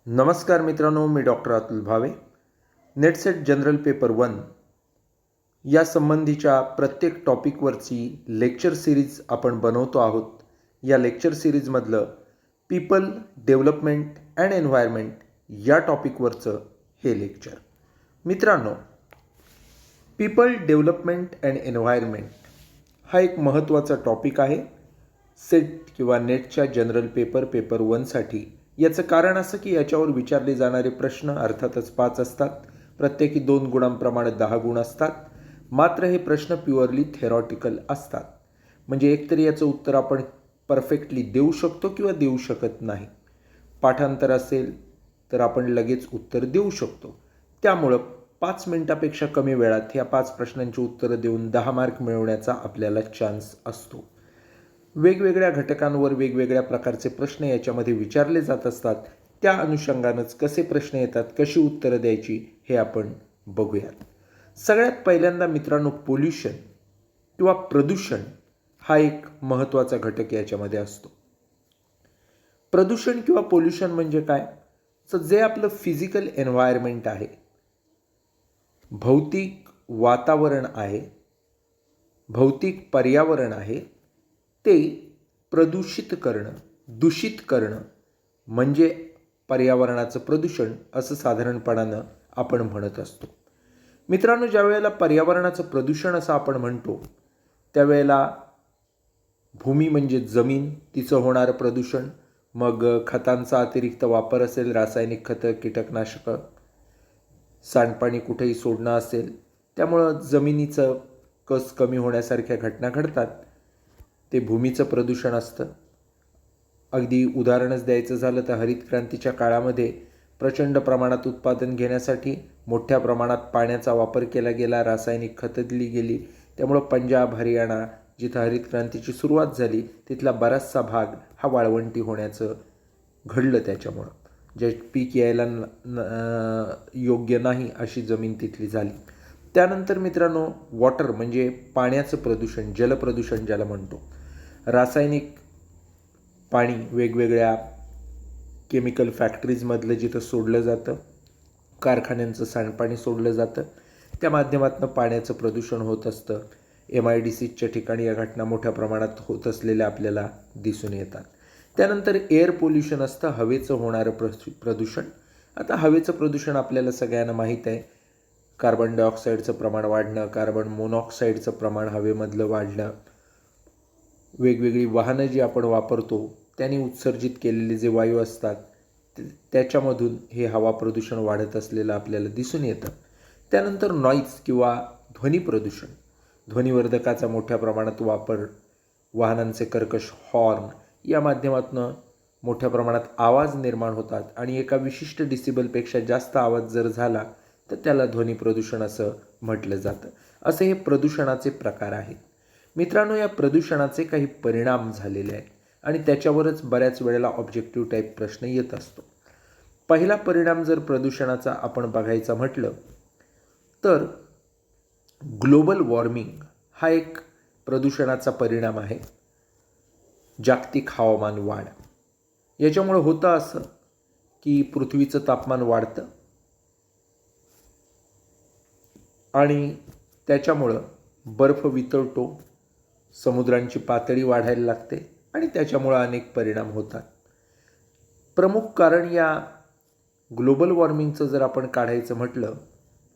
नमस्कार मित्रांनो, मी doctor Atul Bhave. NET SET general paper 1 या संबंधीच्या प्रत्येक टॉपिकवरची लेक्चर सिरीज आपण बनवतो आहोत. या लेक्चर सिरीजमधलं पीपल डेव्हलपमेंट अँड एन्व्हायरमेंट या टॉपिकवरचं हे लेक्चर. मित्रांनो, पीपल डेव्हलपमेंट अँड एन्व्हायरमेंट हा एक महत्त्वाचा टॉपिक आहे सेट किंवा नेटच्या जनरल पेपर 1साठी. याचं कारण असं की याच्यावर विचारले जाणारे प्रश्न अर्थातच 5 असतात. प्रत्येकी 2 गुणांप्रमाणे 10 गुण असतात. मात्र हे प्रश्न प्युअरली थेरॉटिकल असतात. म्हणजे एकतरी याचं उत्तर आपण परफेक्टली देऊ शकतो किंवा देऊ शकत नाही. पाठांतर असेल तर आपण लगेच उत्तर देऊ शकतो. त्यामुळं 5 मिनिटापेक्षा कमी वेळात ह्या 5 प्रश्नांची उत्तरं देऊन 10 मार्क मिळवण्याचा आपल्याला चान्स असतो. वेगवेगळ्या घटकांवर वेगवेगळ्या प्रकारचे प्रश्न याच्यामध्ये विचारले जात असतात. त्या अनुषंगानंच कसे प्रश्न येतात, कशी उत्तरं द्यायची हे आपण बघूयात. सगळ्यात पहिल्यांदा मित्रांनो, पोल्युशन किंवा प्रदूषण हा एक महत्त्वाचा घटक याच्यामध्ये असतो. प्रदूषण किंवा पोल्युशन म्हणजे काय? तर जे आपलं फिजिकल एन्व्हायरमेंट आहे, भौतिक वातावरण आहे, भौतिक पर्यावरण आहे, ते प्रदूषित करणं, दूषित करणं म्हणजे पर्यावरणाचं प्रदूषण असं साधारणपणानं आपण म्हणत असतो. मित्रांनो, ज्या वेळेला पर्यावरणाचं प्रदूषण असं आपण म्हणतो त्यावेळेला भूमी म्हणजे जमीन, तिचं होणारं प्रदूषण, मग खतांचा अतिरिक्त वापर असेल, रासायनिक खतं, कीटकनाशकं, सांडपाणी कुठेही सोडणं असेल, त्यामुळं जमिनीचं कस कमी होण्यासारख्या घटना घडतात. ते भूमीचं प्रदूषण असतं. अगदी उदाहरणच द्यायचं झालं तर हरित क्रांतीच्या काळामध्ये प्रचंड प्रमाणात उत्पादन घेण्यासाठी मोठ्या प्रमाणात पाण्याचा वापर केला गेला, रासायनिक खतं दिली गेली. त्यामुळं पंजाब, हरियाणा जिथं हरित क्रांतीची सुरुवात झाली तिथला बराचसा भाग हा वाळवंटी होण्याचं घडलं. त्याच्यामुळं जे पीक यायला योग्य नाही अशी जमीन तिथली झाली. त्यानंतर मित्रांनो, वॉटर म्हणजे पाण्याचं प्रदूषण, जलप्रदूषण ज्याला म्हणतो. रासायनिक पाणी वेगवेगळ्या केमिकल फॅक्टरीजमधलं जिथं सोडलं जातं, कारखान्यांचं सांडपाणी सोडलं जातं, त्या माध्यमातून पाण्याचं प्रदूषण होत असतं. MIDCच्या ठिकाणी या घटना मोठ्या प्रमाणात होत असलेल्या आपल्याला दिसून येतात. त्यानंतर एअर पोल्युशन असतं, हवेचं होणारं प्रदूषण. आता हवेचं प्रदूषण आपल्याला सगळ्यांना माहीत आहे. कार्बन डायऑक्साईडचं प्रमाण वाढणं, कार्बन मोनॉक्साईडचं प्रमाण हवेमधलं वाढणं, वेगवेगळी वाहनं जी आपण वापरतो त्यांनी उत्सर्जित केलेले जे वायू असतात त्याच्यामधून हे हवा प्रदूषण वाढत असलेलं आपल्याला दिसून येतं. त्यानंतर नॉईज किंवा ध्वनी प्रदूषण, ध्वनिवर्धकाचा मोठ्या प्रमाणात वापर, वाहनांचे कर्कश हॉर्न या माध्यमातून मोठ्या प्रमाणात आवाज निर्माण होतात आणि एका विशिष्ट डिसिबलपेक्षा जास्त आवाज जर झाला तर त्याला ध्वनी प्रदूषण असं म्हटलं जातं. असे हे प्रदूषणाचे प्रकार आहेत. मित्रांनो, या प्रदूषणाचे काही परिणाम झालेले आहेत आणि त्याच्यावरच बऱ्याच वेळेला ऑब्जेक्टिव्ह टाईप प्रश्न येत असतो. पहिला परिणाम जर प्रदूषणाचा आपण बघायचा म्हटलं तर ग्लोबल वॉर्मिंग हा एक प्रदूषणाचा परिणाम आहे. जागतिक हवामान वाढ, याच्यामुळे होतं असं की पृथ्वीचं तापमान वाढतं आणि त्याच्यामुळं बर्फ वितळतो, समुद्रांची पातळी वाढायला लागते आणि त्याच्यामुळं अनेक परिणाम होतात. प्रमुख कारण या ग्लोबल वॉर्मिंगचं जर आपण काढायचं म्हटलं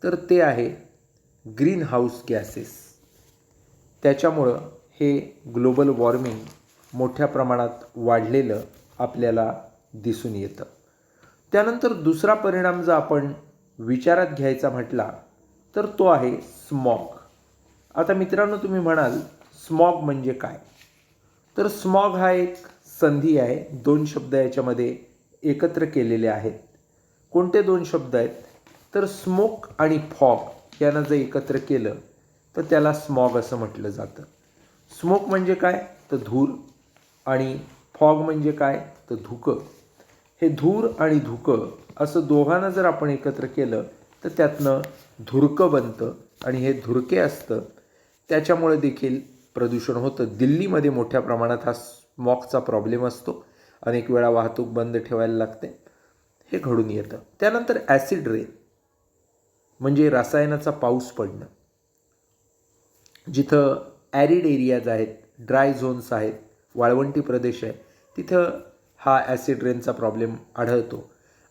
तर ते आहे ग्रीन हाऊस गॅसेस. त्याच्यामुळं हे ग्लोबल वॉर्मिंग मोठ्या प्रमाणात वाढलेलं आपल्याला दिसून येतं. त्यानंतर दुसरा परिणाम जर आपण विचारात घ्यायचा म्हटला तर तो आहे स्मॉग. आता मित्रांनो, तुम्ही म्हणाल स्मॉग म्हणजे काय? तर स्मॉग हा एक संधी आहे. 2 शब्द याच्यामध्ये एकत्र केलेले आहेत. कोणते 2 शब्द आहेत? तर स्मोक आणि फॉग यांना जर एकत्र केलं तर त्याला स्मॉग असं म्हटलं जातं. स्मोक म्हणजे काय? तर धूर, आणि फॉग म्हणजे काय? तर धुकं. हे धूर आणि धुकं असं दोघांना जर आपण एकत्र केलं तर त्यातनं धुरकं बनतं आणि हे धुरके असतं. त्याच्यामुळे देखील प्रदूषण होतं. दिल्लीमध्ये मोठ्या प्रमाणात हा स्मॉगचा प्रॉब्लेम असतो. अनेक वेळा वाहतूक बंद ठेवायला लागते. हे घडून येतं. त्यानंतर ॲसिड रेन म्हणजे रसायनाचा पाऊस पडणं. जिथं ॲरिड एरियाज आहेत, ड्राय झोन्स आहेत, वाळवंटी प्रदेश आहे, तिथं हा ॲसिड रेनचा प्रॉब्लेम आढळतो.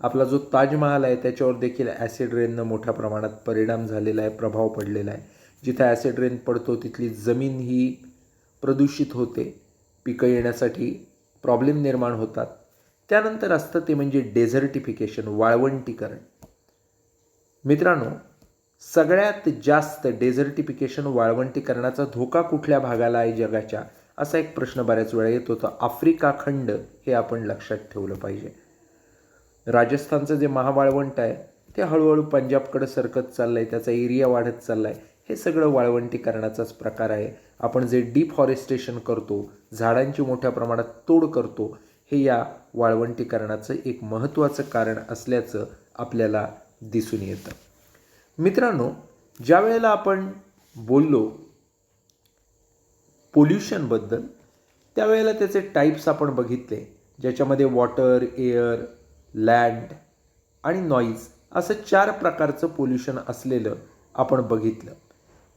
आपला जो ताजमहाल आहे त्याच्यावर देखील ॲसिड रेननं मोठ्या प्रमाणात परिणाम झालेला आहे, प्रभाव पडलेला आहे. जिथं ॲसिड रेन पडतो तिथली जमीन ही प्रदूषित होते, पिकं येण्यासाठी प्रॉब्लेम निर्माण होतात. त्यानंतर असतं ते म्हणजे डेझर्टिफिकेशन, वाळवंटीकरण. मित्रांनो, सगळ्यात जास्त डेझर्टिफिकेशन, वाळवंटीकरणाचा धोका कुठल्या भागाला आहे जगाच्या, असा एक प्रश्न बऱ्याच वेळा येत होता. आफ्रिका खंड हे आपण लक्षात ठेवलं पाहिजे. राजस्थानचं जे महावाळवंट आहे ते हळूहळू पंजाबकडे सरकत चाललं आहे, त्याचा एरिया वाढत चालला आहे. हे सगळं वाळवंटीकरणाचाच प्रकार आहे. आपण जे डिफॉरेस्टेशन करतो, झाडांची मोठ्या प्रमाणात तोड करतो, हे या वाळवंटीकरणाचं एक महत्त्वाचं कारण असल्याचं आपल्याला दिसून येतं. मित्रांनो, ज्या वेळेला आपण बोललो पोल्युशनबद्दल, त्यावेळेला त्याचे टाईप्स आपण बघितले, ज्याच्यामध्ये वॉटर, एअर, लँड आणि नॉईज असं 4 प्रकारचं पोल्युशन असलेलं आपण बघितलं.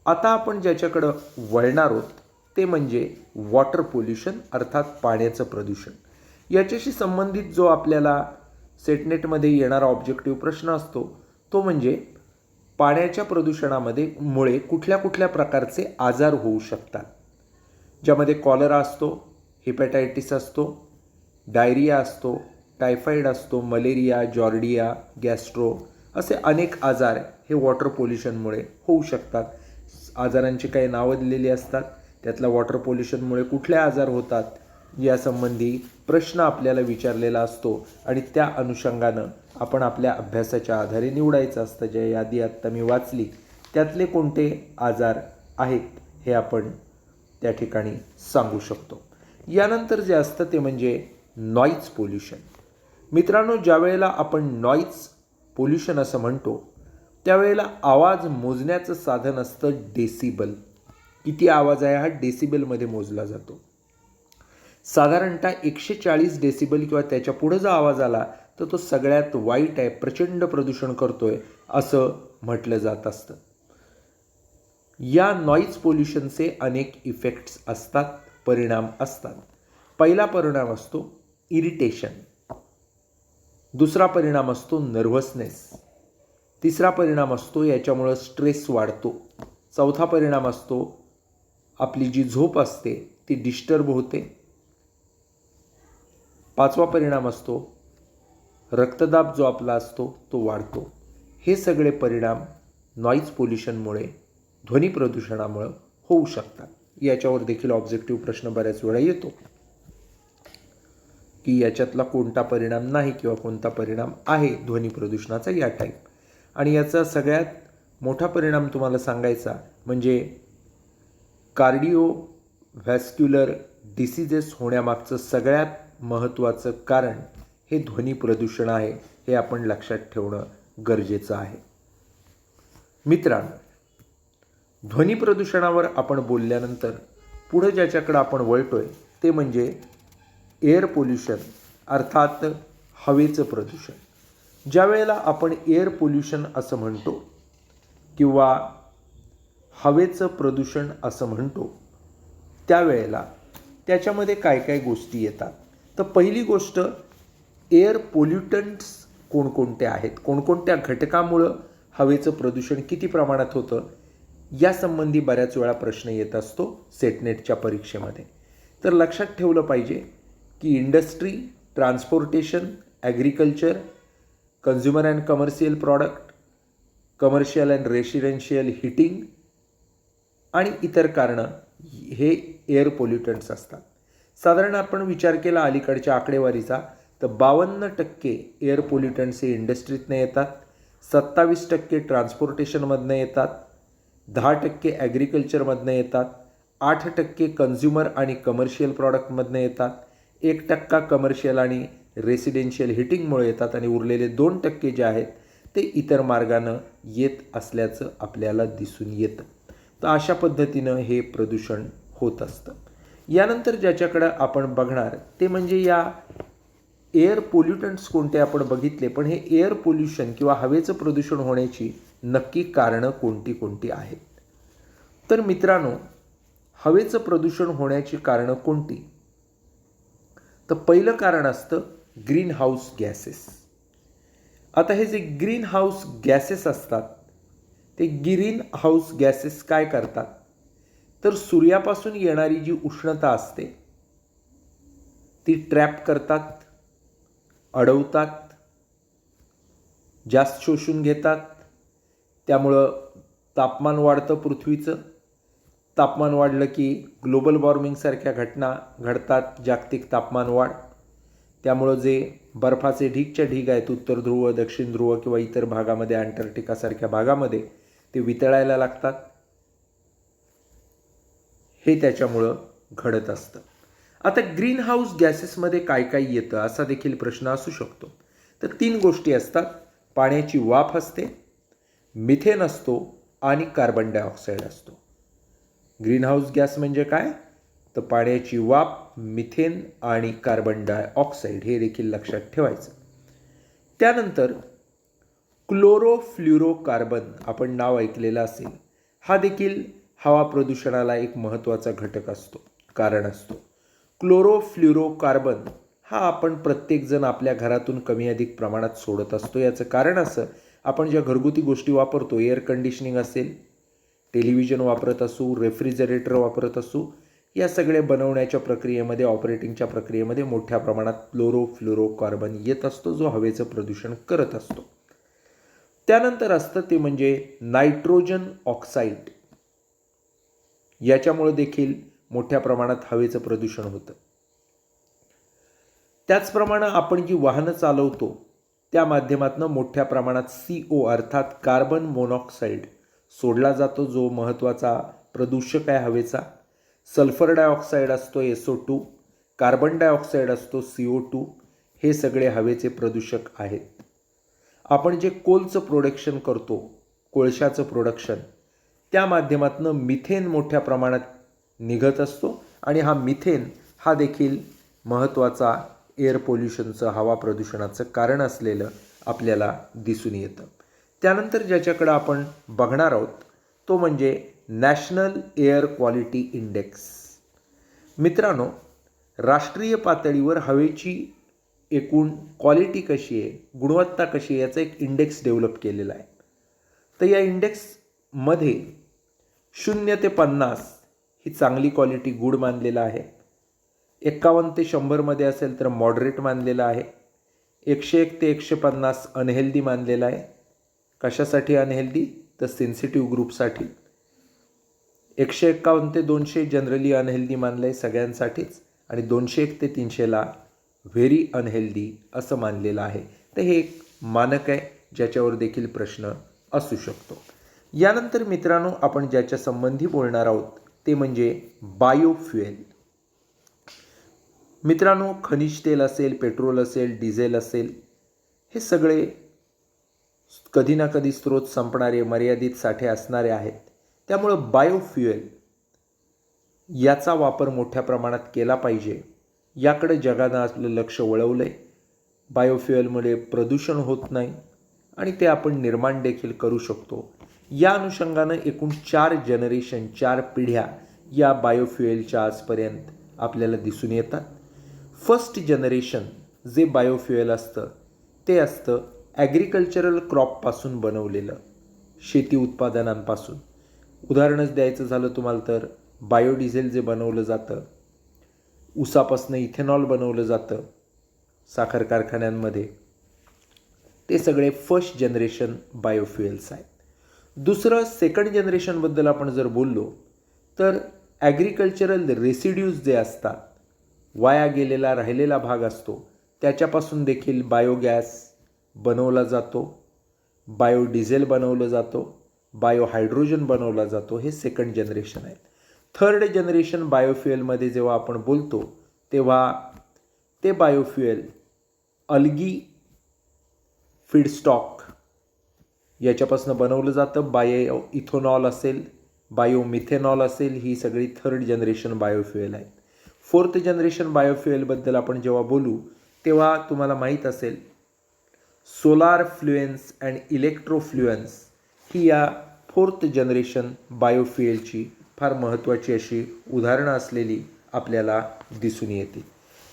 आता आपण ज्याच्याकडं वळणार आहोत ते म्हणजे वॉटर पोल्युशन, अर्थात पाण्याचं प्रदूषण. याच्याशी संबंधित जो आपल्याला सेटनेटमध्ये येणारा ऑब्जेक्टिव्ह प्रश्न असतो तो म्हणजे पाण्याच्या प्रदूषणामध्ये मुळे कुठल्या कुठल्या प्रकारचे आजार होऊ शकतात, ज्यामध्ये कॉलरा असतो, हेपॅटायटिस असतो, डायरिया असतो, टायफॉईड असतो, मलेरिया, जॉर्डिया, गॅस्ट्रो असे अनेक आजार हे वॉटर पोल्युशनमुळे होऊ शकतात. आजारांची काही नावं दिलेली असतात, त्यातल्या वॉटर पोल्युशनमुळे कुठले आजार होतात यासंबंधी प्रश्न आपल्याला विचारलेला असतो आणि त्या अनुषंगानं आपण आपल्या अभ्यासाच्या आधारे निवडायचं असतं. ज्या यादी आत्ता मी वाचली त्यातले कोणते आजार आहेत हे आपण त्या ठिकाणी सांगू शकतो. यानंतर जे असतं ते म्हणजे नॉईज पोल्युशन. मित्रांनो, ज्या वेळेला आपण नॉईज पोल्युशन असं म्हणतो त्यावेळेला आवाज मोजण्याचं साधन असतं डेसिबल. किती आवाज आहे हा डेसिबलमध्ये मोजला जातो. साधारणतः 140 डेसिबल किंवा त्याच्या पुढे जर आवाज आला तर तो सगळ्यात वाईट आहे, प्रचंड प्रदूषण करतोय असं म्हटलं जात असतं. या नॉईज पोल्युशनचे अनेक इफेक्ट्स असतात, परिणाम असतात. पहिला परिणाम असतो इरिटेशन, दुसरा परिणाम असतो नर्व्हसनेस, तिसरा परिणाम असतो याच्यामुळं स्ट्रेस वाढतो, चौथा परिणाम असतो आपली जी झोप असते ती डिस्टर्ब होते, पाचवा परिणाम असतो रक्तदाब जो आपला असतो तो वाढतो. हे सगळे परिणाम नॉईज पोल्युशनमुळे, ध्वनी प्रदूषणामुळे होऊ शकतात. याच्यावर देखील ऑब्जेक्टिव्ह प्रश्न बऱ्याच वेळा येतो की याच्यातला कोणता परिणाम नाही किंवा कोणता परिणाम आहे ध्वनी प्रदूषणाचा या टाईप. आणि याचा सगळ्यात मोठा परिणाम तुम्हाला सांगायचा म्हणजे कार्डिओव्हॅस्क्युलर डिसीजेस होण्यामागचं सगळ्यात महत्त्वाचं कारण हे ध्वनी प्रदूषण आहे. हे आपण लक्षात ठेवणं गरजेचं आहे. मित्रांनो, ध्वनी प्रदूषणावर आपण बोलल्यानंतर पुढे ज्याच्याकडे आपण वळतोय ते म्हणजे एअर पोल्युशन, अर्थात हवेचं प्रदूषण. ज्या वेळेला आपण एअर पोल्युशन असं म्हणतो किंवा हवेचं प्रदूषण असं म्हणतो त्यावेळेला त्याच्यामध्ये काय काय गोष्टी येतात. तर पहिली गोष्ट, एअर पोल्युटंट्स कोणकोणते आहेत, कोणकोणत्या घटकामुळं हवेचं प्रदूषण किती प्रमाणात होतं यासंबंधी बऱ्याच वेळा प्रश्न येत असतो सेटनेटच्या परीक्षेमध्ये. तर लक्षात ठेवलं पाहिजे की industry, transportation, agriculture, consumer and commercial product, commercial and residential heating आणि इतर कारणं हे एअर पोल्युटंट्स असतात. साधारण आपण विचार केला अलीकडच्या आकडेवारीचा तर 52% एअर पोल्युटंट्स हे इंडस्ट्रीतनं येतात, 27% ट्रान्सपोर्टेशनमधनं येतात, 10% ॲग्रिकल्चरमधनं येतात, 8% कन्झ्युमर आणि कमर्शियल प्रॉडक्टमधनं येतात, 1% कमर्शियल आणि रेसिडेन्शियल हिटिंगमुळे येतात आणि उरलेले 2% जे आहेत ते इतर मार्गानं येत असल्याचं आपल्याला दिसून येतं. तर अशा पद्धतीनं हे प्रदूषण होत असतं. यानंतर ज्याच्याकडं आपण बघणार ते म्हणजे या एअर पोल्युटंट्स कोणते आपण बघितले, पण हे एअर पोल्युशन किंवा हवेचं प्रदूषण होण्याची नक्की कारणं कोणती कोणती आहेत? तर मित्रांनो, हवेचं प्रदूषण होण्याची कारणं कोणती? तर पहिलं कारण असतं ग्रीन हाऊस गॅसेस. आता हे जे ग्रीन हाऊस गॅसेस असतात, ते ग्रीन हाऊस गॅसेस काय करतात, तर सूर्यापासून येणारी जी उष्णता असते ती ट्रॅप करतात, अडवतात, जास्त शोषून घेतात. त्यामुळं तापमान वाढतं पृथ्वीचं. तापमान वाढलं की ग्लोबल वॉर्मिंगसारख्या घटना घडतात, जागतिक तापमान वाढ. त्यामुळं जे बर्फाचे ढीगच्या ढीग आहेत उत्तर ध्रुव, दक्षिण ध्रुव किंवा इतर भागामध्ये, अंटार्क्टिकासारख्या भागामध्ये, ते वितळायला लागतात. हे त्याच्यामुळं घडत असतं. आता ग्रीन हाऊस गॅसेसमध्ये काय काय येतं असा देखील प्रश्न असू शकतो. तर 3 गोष्टी असतात. पाण्याची वाफ असते, मिथेन असतो आणि कार्बन डायऑक्साईड असतो. ग्रीन हाऊस गॅस म्हणजे काय? तर पाण्याची वाफ, मिथेन आणि कार्बन डायऑक्साईड, हे देखील लक्षात ठेवायचं. त्यानंतर क्लोरोफ्ल्युरोकार्बन, आपण नाव ऐकलेलं असेल. हा देखील हवा प्रदूषणाला एक महत्त्वाचा घटक असतो, कारण असतो. क्लोरोफ्ल्युरोकार्बन हा आपण प्रत्येकजण आपल्या घरातून कमी अधिक प्रमाणात सोडत असतो. याचं कारण असं, आपण ज्या घरगुती गोष्टी वापरतो, एअर कंडिशनिंग असेल, टेलिव्हिजन वापरत असू, रेफ्रिजरेटर वापरत असू, या सगळे बनवण्याच्या प्रक्रियेमध्ये, ऑपरेटिंगच्या प्रक्रियेमध्ये मोठ्या प्रमाणात क्लोरोफ्ल्युरोकार्बन येत असतो, जो हवेचं प्रदूषण करत असतो. त्यानंतर असतं ते म्हणजे नायट्रोजन ऑक्साईड. याच्यामुळे देखील मोठ्या प्रमाणात हवेचं प्रदूषण होतं. त्याचप्रमाणे आपण जी वाहनं चालवतो त्या माध्यमातून मोठ्या प्रमाणात CO अर्थात कार्बन मोनॉक्साईड सोडला जातो, जो महत्त्वाचा प्रदूषक आहे हवेचा. सल्फर डायऑक्साईड असतो SO2, कार्बन डायऑक्साईड असतो CO2. हे सगळे हवेचे प्रदूषक आहेत. आपण जे कोलचं प्रोडक्शन करतो, कोळशाचं प्रोडक्शन, त्या माध्यमातून मिथेन मोठ्या प्रमाणात निघत असतो आणि हा मिथेन हा देखील महत्त्वाचा एअर पोल्युशनचं, हवा प्रदूषणाचं कारण असलेलं आपल्याला दिसून येतं. त्यानंतर ज्याच्याकडं आपण बघणार आहोत तो म्हणजे नॅशनल एअर क्वालिटी इंडेक्स. मित्रांनो, राष्ट्रीय पातळीवर हवेची एकूण क्वालिटी कशी आहे, गुणवत्ता कशी आहे, याचा एक इंडेक्स डेव्हलप केलेला आहे. तर या इंडेक्समध्ये 0 ते 50 ही चांगली क्वालिटी, गुड मानलेलं आहे. 51 ते 100मध्ये असेल तर मॉडरेट मानलेलं आहे. 101 ते 150 अनहेल्दी मानलेलं आहे. कशासाठी अनहेल्दी? तर सेन्सिटिव्ह ग्रुपसाठी. 151 ते 200 जनरली अनहेल्दी मानलं आहे सगळ्यांसाठीच, आणि 201 ते 300ला व्हेरी अनहेल्दी असं मानलेलं आहे. तर हे एक मानक आहे ज्याच्यावर देखील प्रश्न असू शकतो. यानंतर मित्रांनो, आपण ज्याच्या संबंधी बोलणार आहोत ते म्हणजे बायोफ्युएल. मित्रांनो, खनिज तेल असेल, पेट्रोल असेल, डिझेल असेल, हे सगळे कधी ना कधी स्रोत संपणारे, मर्यादित साठे असणारे आहेत. त्यामुळं बायोफ्युएल याचा वापर मोठ्या प्रमाणात केला पाहिजे, याकडे जगानं आपलं लक्ष वळवलं आहे. बायोफ्युएलमुळे प्रदूषण होत नाही आणि ते आपण निर्माण देखील करू शकतो. या अनुषंगानं एकूण 4 जनरेशन, 4 पिढ्या या बायोफ्युएलच्या आजपर्यंत आपल्याला दिसून येतात. फर्स्ट जनरेशन जे बायोफ्युएल असतं ते असतं ॲग्रिकल्चरल क्रॉपपासून बनवलेलं, शेती उत्पादनांपासून. उदाहरणच द्यायचं झालं तुम्हाला तर बायोडिझेल जे बनवलं जातं, ऊसापासून इथेनॉल बनवलं जातं साखर कारखान्यांमध्ये, ते सगळे फर्स्ट जनरेशन बायोफ्युएल्स आहेत. दुसरं, सेकंड जनरेशनबद्दल आपण जर बोललो तर ॲग्रिकल्चरल रेसिड्यूज जे असतात, वाया गेलेला राहिलेला भाग असतो, त्याच्यापासून देखील बायोगॅस बनवला जातो, बायोडिझेल बनवलं जातो, बायोहायड्रोजन बनवला जातो. हे सेकंड जनरेशन आहेत. थर्ड जनरेशन बायोफ्युएलमध्ये जेव्हा आपण बोलतो तेव्हा ते बायोफ्युएल अल्गी फीडस्टॉक याच्यापासून बनवलं जातं. बायो इथेनॉल असेल, बायोमिथेनॉल असेल, ही सगळी थर्ड जनरेशन बायोफ्युएल आहेत. फोर्थ जनरेशन बायोफ्युएलबद्दल आपण जेव्हा बोलू तेव्हा तुम्हाला माहीत असेल सोलार फ्लुएन्स अँड इलेक्ट्रोफ्लुएन्स ही या 4th जनरेशन बायोफ्युएलची फार महत्त्वाची अशी उदाहरणं असलेली आपल्याला दिसून येते.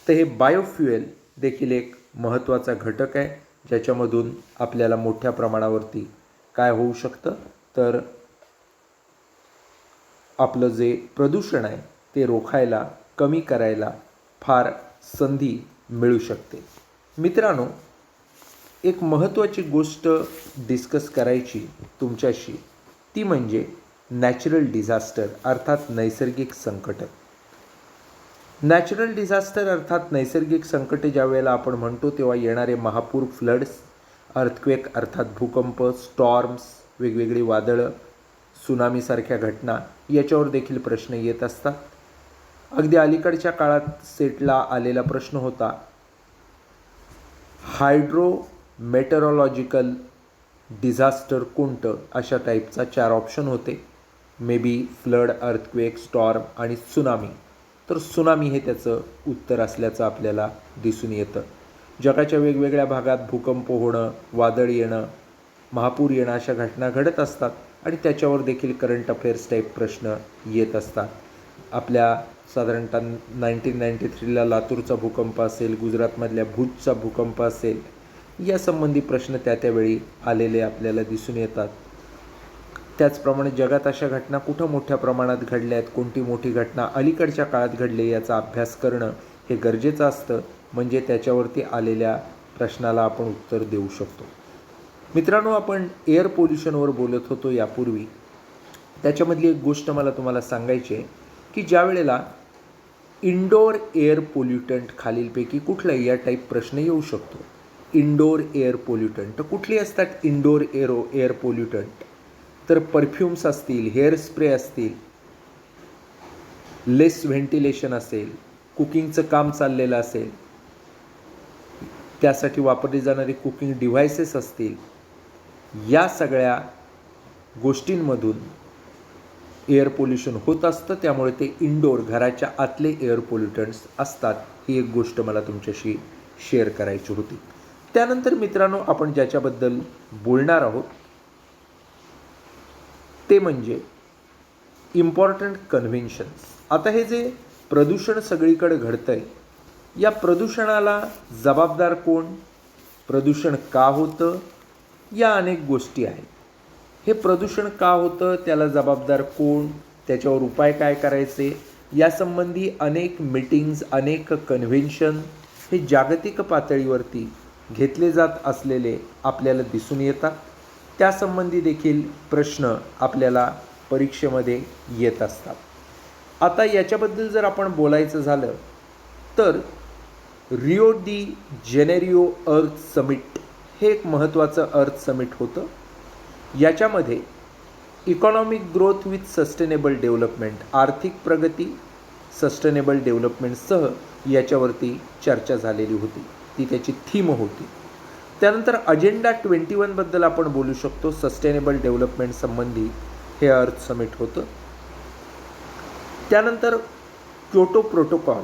तर हे बायोफ्युएल देखील एक महत्त्वाचा घटक आहे, ज्याच्यामधून आपल्याला मोठ्या प्रमाणावरती काय होऊ शकतं, तर आपलं जे प्रदूषण आहे ते रोखायला, कमी करायला फार संधी मिळू शकते. मित्रांनो, एक महत्त्वाची गोष्ट डिस्कस करायची तुमच्याशी, ती म्हणजे नॅचरल डिझास्टर अर्थात नैसर्गिक संकट. नॅचरल डिझास्टर अर्थात नैसर्गिक संकटे ज्या वेळेला आपण म्हणतो तेव्हा येणारे महापूर, फ्लड्स, अर्थक्वेक अर्थात भूकंप, स्टॉर्म्स, वेगवेगळी वादळं, सुनामीसारख्या घटना याच्यावर देखील प्रश्न येत असतात. अगदी अलीकडच्या काळात सेटला आलेला प्रश्न होता मेटेरोलॉजिकल डिझास्टर कोणतं, अशा टाईपचा 4 ऑप्शन होते. May be flood, earthquake, storm आणि सुनामी. तर सुनामी हे त्याचं उत्तर असल्याचं आपल्याला दिसून येतं. जगाच्या वेगवेगळ्या भागात भूकंप होणं, वादळ येणं, महापूर येणं अशा घटना घडत असतात आणि त्याच्यावर देखील करंट अफेअर्स टाईप प्रश्न येत असतात. आपल्या साधारणतः 1993ला लातूरचा भूकंप असेल, गुजरातमधल्या भुजचा भूकंप असेल, यासंबंधी प्रश्न त्यावेळी आलेले आपल्याला दिसून येतात. त्याचप्रमाणे जगात अशा घटना कुठं मोठ्या प्रमाणात घडल्या आहेत, कोणती मोठी घटना अलीकडच्या काळात घडली याचा अभ्यास करणं हे गरजेचं असतं, म्हणजे त्याच्यावरती आलेल्या प्रश्नाला आपण उत्तर देऊ शकतो. मित्रांनो, आपण एअर पोल्युशनवर बोलत होतो यापूर्वी. त्याच्यामधली एक गोष्ट मला तुम्हाला सांगायची आहे की ज्या वेळेला इंडोर एअर पोल्युटंट खालीलपैकी कुठलं या टाईप प्रश्न येऊ शकतो. इंडोर एअर पोल्युटंट तर कुठली असतात इंडोर एअर पोल्युटंट? तर परफ्युम्स असतील, हेअर स्प्रे असतील, लेस व्हेंटिलेशन असेल, कुकिंगचं काम चाललेलं असेल, त्यासाठी वापरली जाणारी कुकिंग डिव्हायसेस असतील, या सगळ्या गोष्टींमधून एअर पोल्युशन होत असतं. त्यामुळे ते इंडोर, घराच्या आतले एअर पोल्युटंट्स असतात. ही एक गोष्ट मला तुमच्याशी शेअर करायची होती. त्यानंतर मित्रांनो, आपण ज्याच्याबद्दल बोलणार आहोत ते म्हणजे इम्पॉर्टंट कन्व्हेन्शन्स. आता हे जे प्रदूषण सगळीकडे घडतं आहे, या प्रदूषणाला जबाबदार कोण, प्रदूषण का होतं, या अनेक गोष्टी आहेत. हे प्रदूषण का होतं, त्याला जबाबदार कोण, त्याच्यावर उपाय काय करायचे, यासंबंधी अनेक मीटिंग्ज, अनेक कन्व्हेन्शन हे जागतिक पातळीवरती घेतले जात असलेले आपल्याला दिसून येतात. त्यासंबंधी देखील प्रश्न आपल्याला परीक्षेमध्ये येत असतात. आता याच्याबद्दल जर आपण बोलायचं झालं तर रिओ डी जेनेरिओ अर्थ समिट हे एक महत्त्वाचं अर्थ समिट होतं. याच्यामध्ये economic growth with sustainable development, आर्थिक प्रगती, सस्टेनेबल डेव्हलपमेंटसह याच्यावरती चर्चा झालेली होती. ती त्याची थीम होती. त्यानंतर अजेंडा 21बद्दल आपण बोलू शकतो. सस्टेनेबल डेव्हलपमेंट संबंधी हे अर्थ समिट होतं. त्यानंतर क्योटो प्रोटोकॉल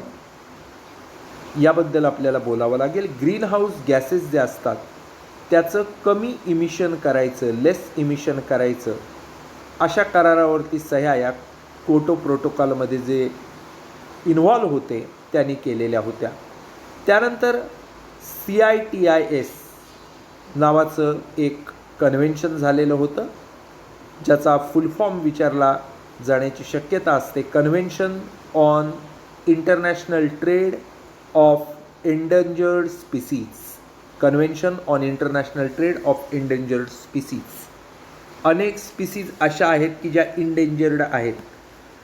याबद्दल आपल्याला बोलावं लागेल. ग्रीन हाऊस गॅसेस जे असतात त्याचं कमी इमिशन करायचं, लेस इमिशन करायचं, अशा करारावरती सह्या या क्योटो प्रोटोकॉलमध्ये जे इन्व्हॉल्व होते त्यांनी केलेल्या होत्या. त्यानंतर CITIS नावाचं एक कन्व्हेन्शन झालेलं होतं, ज्याचा फुल फॉर्म विचारला जाण्याची शक्यता असते. Convention on international trade off endangered species. Convention on international trade off endangered species. अनेक स्पीसीज अशा आहेत की ज्या इंडेंजर्ड आहेत,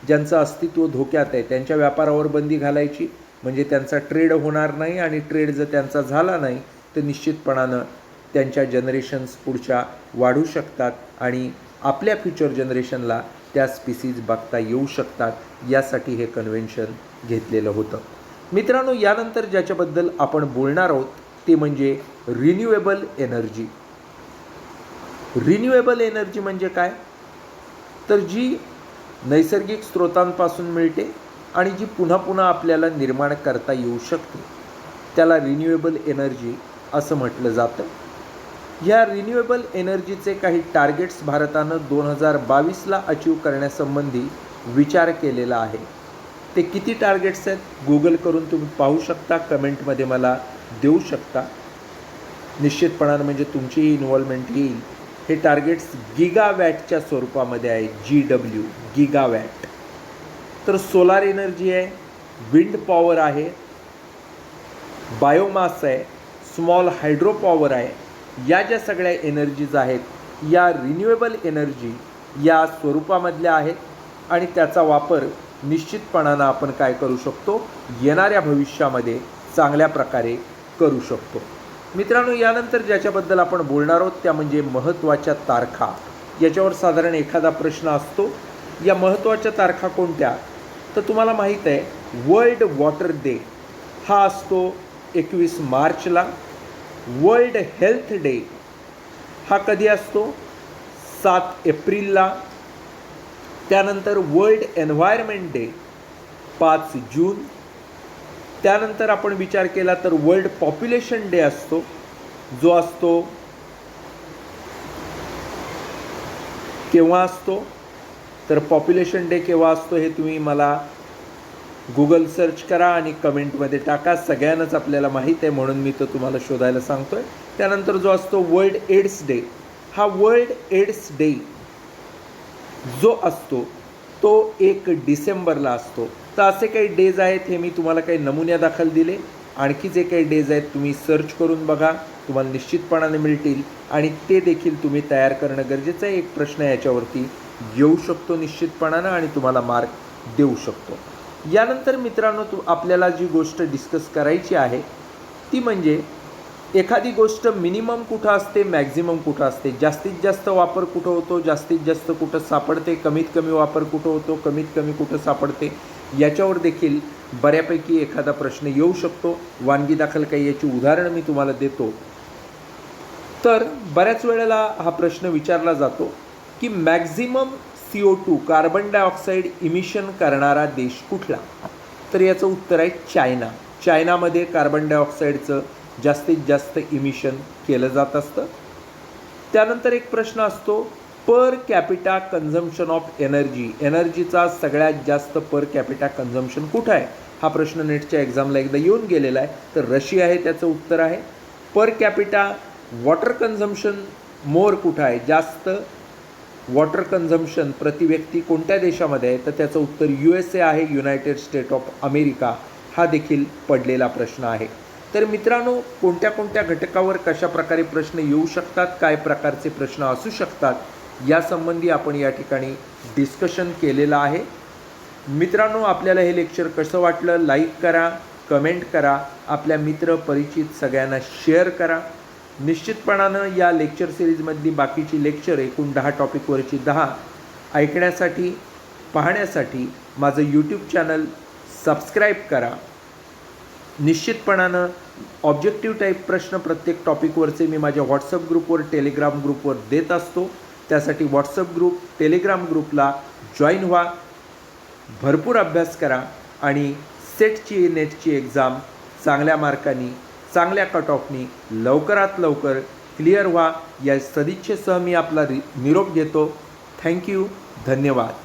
ज्यांचं अस्तित्व धोक्यात आहे. त्यांच्या व्यापारावर बंदी घालायची, म्हणजे त्यांचा ट्रेड होणार नाही, आणि ट्रेड जर त्यांचा झाला नाही तर निश्चितपणानं त्यांच्या जनरेशन्स पुढच्या वाढू शकतात आणि आपल्या फ्युचर जनरेशनला त्या स्पीसीज बघता येऊ शकतात. यासाठी हे कन्व्हेन्शन घेतलेलं होतं. मित्रांनो, यानंतर ज्याच्याबद्दल आपण बोलणार आहोत ते म्हणजे रिन्युएबल एनर्जी. रिन्युएबल एनर्जी म्हणजे काय, तर जी नैसर्गिक स्रोतांपासून मिळते आणि जी पुन्हा पुन्हा आपल्याला निर्माण करता येऊ शकते. त्याला रिन्युएबल एनर्जी असं म्हटलं जातं. ह्या रिन्युएबल एनर्जीचे काही टार्गेट्स भारतानं 2022ला अचीव करण्यासंबंधी विचार केलेला आहे. ते किती टार्गेट्स आहेत गुगल करून तुम्ही पाहू शकता, कमेंटमध्ये मला देऊ शकता. निश्चितपणानं म्हणजे तुमचीही इन्व्हॉल्वमेंट येईल. हे टार्गेट्स गिगावॅटच्या स्वरूपामध्ये आहे, GW गिगावॅट. तर सोलार एनर्जी आहे, विंड पॉवर आहे, बायोमास आहे, स्मॉल हायड्रो पॉवर आहे. या ज्या सगळ्या एनर्जीज आहेत या रिन्युएबल एनर्जी या स्वरूपामधल्या आहेत आणि त्याचा वापर निश्चितपणानं आपण काय करू शकतो, येणाऱ्या भविष्यामध्ये चांगल्या प्रकारे करू शकतो. मित्रांनो, यानंतर ज्याच्याबद्दल आपण बोलणार आहोत त्या म्हणजे महत्त्वाच्या तारखा. याच्यावर साधारण एखादा प्रश्न असतो. या महत्त्वाच्या तारखा कोणत्या, तर तुम्हाला माहीत आहे वर्ल्ड वॉटर डे हा असतो 21 मार्चला. वर्ल्ड हेल्थ डे हा कधी असतो, 7 एप्रिलला. त्यानंतर वर्ल्ड एन्व्हायरमेंट डे 5 जून. त्यानंतर आपण विचार केला तर वर्ल्ड पॉप्युलेशन डे असतो, जो असतो केव्हा असतो, तर पॉप्युलेशन डे केव्हा असतो हे तुम्ही मला गुगल सर्च करा आणि कमेंटमध्ये टाका. सगळ्यांनाच आपल्याला माहीत आहे म्हणून मी तो तुम्हाला शोधायला सांगतोय. त्यानंतर जो असतो वर्ल्ड एड्स डे, हा वर्ल्ड एड्स डे जो असतो तो 1 डिसेंबरला असतो. तर असे काही डेज आहेत, हे मी तुम्हाला काही नमुन्यादाखल दिले. आणखी जे काही डेज आहेत तुम्ही सर्च करून बघा, तुम्हाला निश्चितपणाने मिळतील आणि ते देखील तुम्ही तयार करणं गरजेचं आहे. एक प्रश्न याच्यावरती येऊ शकतो निश्चितपणानं आणि तुम्हाला मार्क देऊ शकतो. यानंतर मित्रांनो, आपल्याला जी गोष्ट डिस्कस करायची आहे ती म्हणजे एखादी गोष्ट मिनिमम कुठं असते, मॅक्झिमम कुठं असते, जास्तीत जास्त वापर कुठं होतो, जास्तीत जास्त कुठं सापडते, कमीत कमी वापर कुठं होतो, कमीत कमी कुठं सापडते, याच्यावर देखील बऱ्यापैकी एखादा प्रश्न येऊ शकतो. वानगी दाखल काही याची उदाहरणं मी तुम्हाला देतो. तर बऱ्याच वेळेला हा प्रश्न विचारला जातो की maximum CO2 carbon dioxide emission करणारा देश कुठला, तर याचं उत्तर आहे चायना. चायनामध्ये कार्बन डायऑक्साईडचं जास्तीत जास्त इमिशन केलं जात असतं. त्यानंतर एक प्रश्न असतो per capita consumption of energy, एनर्जीचा सगळ्यात जास्त पर कॅपिटा कन्झम्पशन कुठं आहे. हा प्रश्न नेटच्या एक्झामला एकदा येऊन गेलेला आहे. तर रशिया आहे त्याचं उत्तर आहे. पर कॅपिटा वॉटर कन्झम्पशन मोर कुठं आहे, जास्त वॉटर कन्झम्पशन प्रति व्यक्ती कोणत्या देशामध्ये आहे, तर त्याचं उत्तर USA आहे, युनायटेड स्टेट ऑफ अमेरिका. हा देखील पडलेला प्रश्न आहे. तर मित्रांनो, कोणत्या कोणत्या घटकावर कशा प्रकारे प्रश्न येऊ शकतात, काय प्रकारचे प्रश्न असू शकतात, यासंबंधी आपण या ठिकाणी डिस्कशन केलेलं आहे. मित्रांनो, आपल्याला हे लेक्चर कसं वाटलं लाईक करा, कमेंट करा, आपल्या मित्र परिचित सगळ्यांना शेअर करा. निश्चितपणानं या लेक्चर सिरीजमधली बाकीची लेक्चर एकूण 10 टॉपिकवरची 10 ऐकण्यासाठी पाहण्यासाठी माझं यूट्यूब चॅनल सबस्क्राईब करा. निश्चितपणानं ऑब्जेक्टिव्ह टाईप प्रश्न प्रत्येक टॉपिकवरचे मी माझ्या व्हॉट्सअप ग्रुपवर टेलिग्राम ग्रुपवर देत असतो. त्यासाठी व्हॉट्सअप ग्रुप टेलिग्राम ग्रुपला जॉईन व्हा, भरपूर अभ्यास करा आणि सेटची नेटची एक्झाम चांगल्या मार्कांनी चांगल्या कट ऑफनी लवकरात लवकर क्लिअर व्हा, या सदिच्छेसह मी आपला निरोप घेतो. थँक्यू, धन्यवाद.